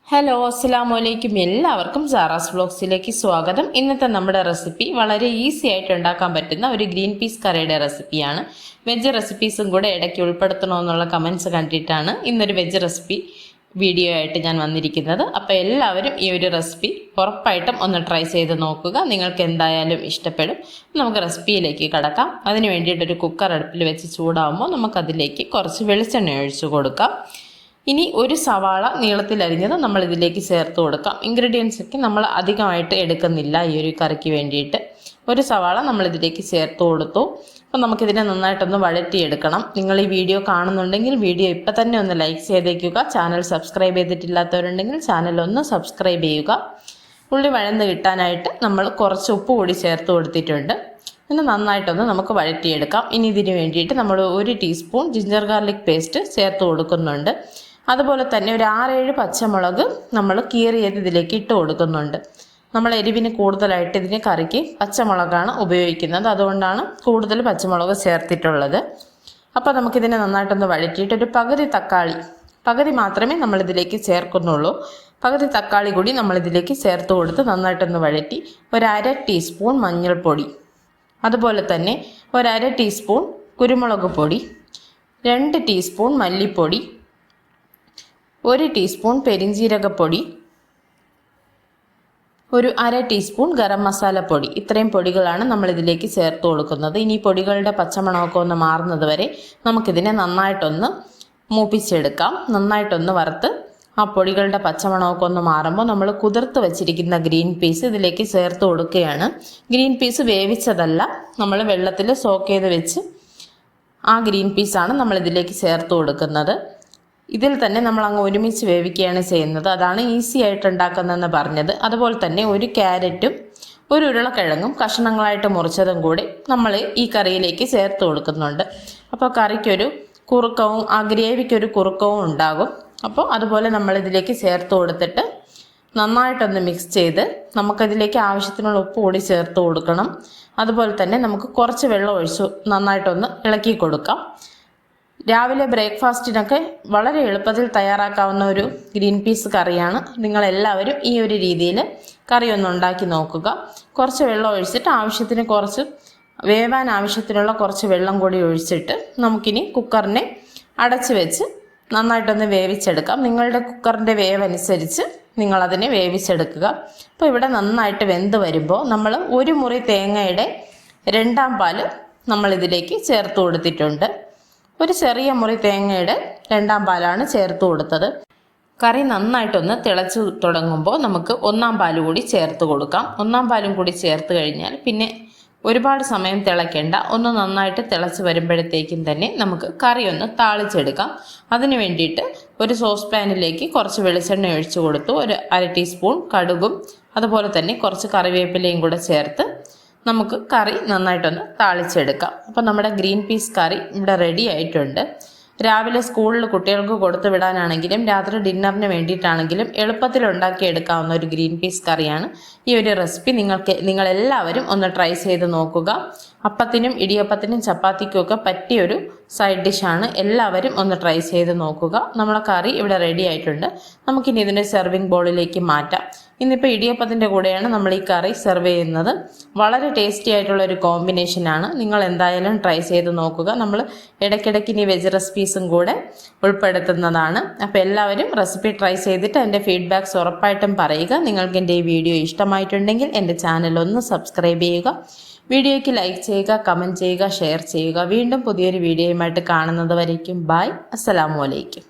Hello അസ്സലാമലൈക്കും എല്ലാവർക്കും Sara's വ്ലോഗ്സിലേക്ക് സ്വാഗതം. ഇന്നത്തെ നമ്മുടെ റെസിപ്പി വളരെ ഈസി ആയിട്ട് ഉണ്ടാക്കാൻ പറ്റുന്ന ഒരു ഗ്രീൻ പീസ് കറിയുടെ റെസിപ്പിയാണ്. വെജ് റെസിപ്പീസും കൂടെ ഇടയ്ക്ക് ഉൾപ്പെടുത്തണമെന്നുള്ള കമൻസ് കണ്ടിട്ടാണ് ഇന്നൊരു വെജ് റെസിപ്പി വീഡിയോ ആയിട്ട് ഞാൻ വന്നിരിക്കുന്നത്. അപ്പോൾ എല്ലാവരും ഈ ഒരു റെസിപ്പി ഉറപ്പായിട്ടും ഒന്ന് ട്രൈ ചെയ്ത് നോക്കുക. നിങ്ങൾക്ക് എന്തായാലും ഇഷ്ടപ്പെടും. നമുക്ക് റെസിപ്പിയിലേക്ക് കടക്കാം. അതിന് വേണ്ടിയിട്ടൊരു കുക്കർ അടുപ്പിൽ വെച്ച് ചൂടാകുമ്പോൾ നമുക്കതിലേക്ക് കുറച്ച് വെളിച്ചെണ്ണ ഒഴിച്ചു കൊടുക്കാം. ഇനി ഒരു സവാള നീളത്തിൽ അരിഞ്ഞത് നമ്മൾ ഇതിലേക്ക് ചേർത്ത് കൊടുക്കാം. ഇൻഗ്രീഡിയൻസ് ഒക്കെ നമ്മൾ അധികമായിട്ട് എടുക്കുന്നില്ല ഈ ഒരു കറിക്ക് വേണ്ടിയിട്ട്. ഒരു സവാള നമ്മൾ ഇതിലേക്ക് ചേർത്ത് കൊടുത്തു. അപ്പോൾ നമുക്കിതിനെ നന്നായിട്ടൊന്ന് വഴറ്റിയെടുക്കണം. നിങ്ങൾ ഈ വീഡിയോ കാണുന്നുണ്ടെങ്കിൽ വീഡിയോ ഇപ്പം തന്നെ ഒന്ന് ലൈക്ക് ചെയ്തേക്കുക. ചാനൽ സബ്സ്ക്രൈബ് ചെയ്തിട്ടില്ലാത്തവരുണ്ടെങ്കിൽ ചാനൽ ഒന്ന് സബ്സ്ക്രൈബ് ചെയ്യുക. ഉള്ളി വഴന്ന് കിട്ടാനായിട്ട് നമ്മൾ കുറച്ച് ഉപ്പ് കൂടി ചേർത്ത് കൊടുത്തിട്ടുണ്ട്. പിന്നെ നന്നായിട്ടൊന്ന് നമുക്ക് വഴറ്റിയെടുക്കാം. ഇനി ഇതിന് വേണ്ടിയിട്ട് നമ്മൾ 1 ടീസ്പൂൺ ജിഞ്ചർ ഗാർലിക് പേസ്റ്റ് ചേർത്ത് കൊടുക്കുന്നുണ്ട്. അതുപോലെ തന്നെ ഒരു 6-7 പച്ചമുളക് നമ്മൾ കീറിയത് ഇതിലേക്ക് ഇട്ട് കൊടുക്കുന്നുണ്ട്. നമ്മൾ എരിവിന് കൂടുതലായിട്ട് ഇതിന് കറിക്ക് പച്ചമുളകാണ് ഉപയോഗിക്കുന്നത്. അതുകൊണ്ടാണ് കൂടുതൽ പച്ചമുളക് ചേർത്തിട്ടുള്ളത്. അപ്പോൾ നമുക്കിതിനെ നന്നായിട്ടൊന്ന് വഴറ്റിയിട്ട് ഒരു പകുതി മാത്രമേ നമ്മളിതിലേക്ക് ചേർക്കുന്നുള്ളൂ. പകുതി തക്കാളി കൂടി നമ്മളിതിലേക്ക് ചേർത്ത് കൊടുത്ത് നന്നായിട്ടൊന്ന് വഴറ്റി ഒരു 1/2 ടീസ്പൂൺ മഞ്ഞൾപ്പൊടി, അതുപോലെ തന്നെ ഒരു 1/2 ടീസ്പൂൺ കുരുമുളക് പൊടി, 2 ടീസ്പൂൺ മല്ലിപ്പൊടി, 1 ടീസ്പൂൺ പെരിഞ്ജീരകപ്പൊടി, ഒരു 1/2 ടീസ്പൂൺ ഗരം മസാലപ്പൊടി. ഇത്രയും പൊടികളാണ് നമ്മളിതിലേക്ക് ചേർത്ത് കൊടുക്കുന്നത്. ഇനി പൊടികളുടെ പച്ചമണമൊക്കെ ഒന്ന് മാറുന്നത് വരെ നമുക്കിതിനെ നന്നായിട്ടൊന്ന് മൂപ്പിച്ചെടുക്കാം. നന്നായിട്ടൊന്ന് വറുത്ത് ആ പൊടികളുടെ പച്ചമണമൊക്കെ ഒന്ന് മാറുമ്പോൾ നമ്മൾ കുതിർത്ത് വെച്ചിരിക്കുന്ന ഗ്രീൻ പീസ് ഇതിലേക്ക് ചേർത്ത് കൊടുക്കുകയാണ്. ഗ്രീൻ പീസ് വേവിച്ചതല്ല, നമ്മൾ വെള്ളത്തിൽ സോക്ക് ചെയ്ത് വെച്ച് ആ ഗ്രീൻ പീസാണ് നമ്മളിതിലേക്ക് ചേർത്ത് കൊടുക്കുന്നത്. ഇതിൽ തന്നെ നമ്മൾ അങ്ങ് ഒരുമിച്ച് വേവിക്കുകയാണ് ചെയ്യുന്നത്. അതാണ് ഈസി ആയിട്ട് ഉണ്ടാക്കുന്നതെന്ന് പറഞ്ഞത്. അതുപോലെ തന്നെ ഒരു ക്യാരറ്റും ഒരു ഉരുളക്കിഴങ്ങും കഷ്ണങ്ങളായിട്ട് മുറിച്ചതും കൂടി നമ്മൾ ഈ കറിയിലേക്ക് ചേർത്ത് കൊടുക്കുന്നുണ്ട്. അപ്പോൾ കറിക്കൊരു കുറുക്കവും ആ ഗ്രേവിക്കൊരു കുറുക്കവും ഉണ്ടാകും. അപ്പോൾ അതുപോലെ നമ്മളിതിലേക്ക് ചേർത്ത് കൊടുത്തിട്ട് നന്നായിട്ടൊന്ന് മിക്സ് ചെയ്ത് നമുക്കതിലേക്ക് ആവശ്യത്തിനുള്ള ഉപ്പ് കൂടി ചേർത്ത് കൊടുക്കണം. അതുപോലെ തന്നെ നമുക്ക് കുറച്ച് വെള്ളം ഒഴിച്ച് നന്നായിട്ടൊന്ന് ഇളക്കി കൊടുക്കാം. രാവിലെ ബ്രേക്ക്ഫാസ്റ്റിനൊക്കെ വളരെ എളുപ്പത്തിൽ തയ്യാറാക്കാവുന്ന ഒരു ഗ്രീൻ പീസ് കറിയാണ്. നിങ്ങളെല്ലാവരും ഈ ഒരു രീതിയിൽ കറി ഒന്ന് ഉണ്ടാക്കി നോക്കുക. കുറച്ച് വെള്ളം ഒഴിച്ചിട്ട് ആവശ്യത്തിന് കുറച്ച് വേവാൻ ആവശ്യത്തിനുള്ള കുറച്ച് വെള്ളം കൂടി ഒഴിച്ചിട്ട് നമുക്കിനി കുക്കറിനെ അടച്ച് വെച്ച് നന്നായിട്ടൊന്ന് വേവിച്ചെടുക്കാം. നിങ്ങളുടെ കുക്കറിൻ്റെ വേവ് അനുസരിച്ച് നിങ്ങളതിനെ വേവിച്ചെടുക്കുക. അപ്പോൾ ഇവിടെ നന്നായിട്ട് വെന്ത് വരുമ്പോൾ നമ്മൾ 1 മുറി തേങ്ങയുടെ 2ാം പാല് നമ്മളിതിലേക്ക് ചേർത്ത് കൊടുത്തിട്ടുണ്ട്. ഒരു ചെറിയ മുറി തേങ്ങയുടെ 2ാം പാലാണ് ചേർത്ത് കൊടുത്തത്. കറി നന്നായിട്ടൊന്ന് തിളച്ച് തുടങ്ങുമ്പോൾ നമുക്ക് 1ാം പാല് കൂടി ചേർത്ത് കൊടുക്കാം. 1ാം പാലും കൂടി ചേർത്ത് കഴിഞ്ഞാൽ പിന്നെ ഒരുപാട് സമയം തിളയ്ക്കേണ്ട. ഒന്ന് നന്നായിട്ട് തിളച്ച് വരുമ്പോഴത്തേക്കും തന്നെ നമുക്ക് കറി ഒന്ന് താളിച്ചെടുക്കാം. അതിന് വേണ്ടിയിട്ട് ഒരു സോസ് പാനിലേക്ക് കുറച്ച് വെളിച്ചെണ്ണ ഒഴിച്ചു കൊടുത്തു. ഒരു 1/2 ടീസ്പൂൺ കടുകും അതുപോലെ തന്നെ കുറച്ച് കറിവേപ്പിലയും കൂടെ ചേർത്ത് നമുക്ക് കറി നന്നായിട്ടൊന്ന് താളിച്ചെടുക്കാം. അപ്പോൾ നമ്മുടെ ഗ്രീൻ പീസ് കറി ഇവിടെ റെഡി ആയിട്ടുണ്ട്. രാവിലെ സ്കൂളിൽ കുട്ടികൾക്ക് കൊടുത്തു വിടാനാണെങ്കിലും രാത്രി ഡിന്നറിന് വേണ്ടിയിട്ടാണെങ്കിലും എളുപ്പത്തിൽ ഉണ്ടാക്കിയെടുക്കാവുന്ന ഒരു ഗ്രീൻ പീസ് കറിയാണ് ഈ ഒരു റെസിപ്പി. നിങ്ങളെല്ലാവരും ഒന്ന് ട്രൈ ചെയ്ത് നോക്കുക. അപ്പത്തിനും ഇടിയപ്പത്തിനും ചപ്പാത്തിക്കും ഒക്കെ പറ്റിയൊരു സൈഡ് ഡിഷാണ്. എല്ലാവരും ഒന്ന് ട്രൈ ചെയ്ത് നോക്കുക. നമ്മളെ കറി ഇവിടെ റെഡി ആയിട്ടുണ്ട്. നമുക്കിനി ഇതിൻ്റെ സെർവിങ് ബോളിലേക്ക് മാറ്റാം. ഇന്നിപ്പോൾ ഇടിയപ്പത്തിൻ്റെ കൂടെയാണ് നമ്മൾ ഈ കറി സെർവ് ചെയ്യുന്നത്. വളരെ ടേസ്റ്റി ആയിട്ടുള്ള ഒരു കോമ്പിനേഷനാണ്. നിങ്ങൾ എന്തായാലും ട്രൈ ചെയ്ത് നോക്കുക. നമ്മൾ ഇടയ്ക്കിടയ്ക്ക് ഇനി വെജ് റെസിപ്പീസും കൂടെ ഉൾപ്പെടുത്തുന്നതാണ്. അപ്പോൾ എല്ലാവരും റെസിപ്പി ട്രൈ ചെയ്തിട്ട് എൻ്റെ ഫീഡ്ബാക്ക്സ് ഉറപ്പായിട്ടും പറയുക. നിങ്ങൾക്ക് എൻ്റെ ഈ വീഡിയോ ഇഷ്ടമായിട്ടുണ്ടെങ്കിൽ എൻ്റെ ചാനൽ ഒന്ന് സബ്സ്ക്രൈബ് ചെയ്യുക. വീഡിയോയ്ക്ക് ലൈക്ക് ചെയ്യുക, കമൻറ്റ് ചെയ്യുക, ഷെയർ ചെയ്യുക. വീണ്ടും പുതിയൊരു വീഡിയോയുമായിട്ട് കാണുന്നത് വരയ്ക്കും ബൈ. അസ്സലാമു അലൈക്കും.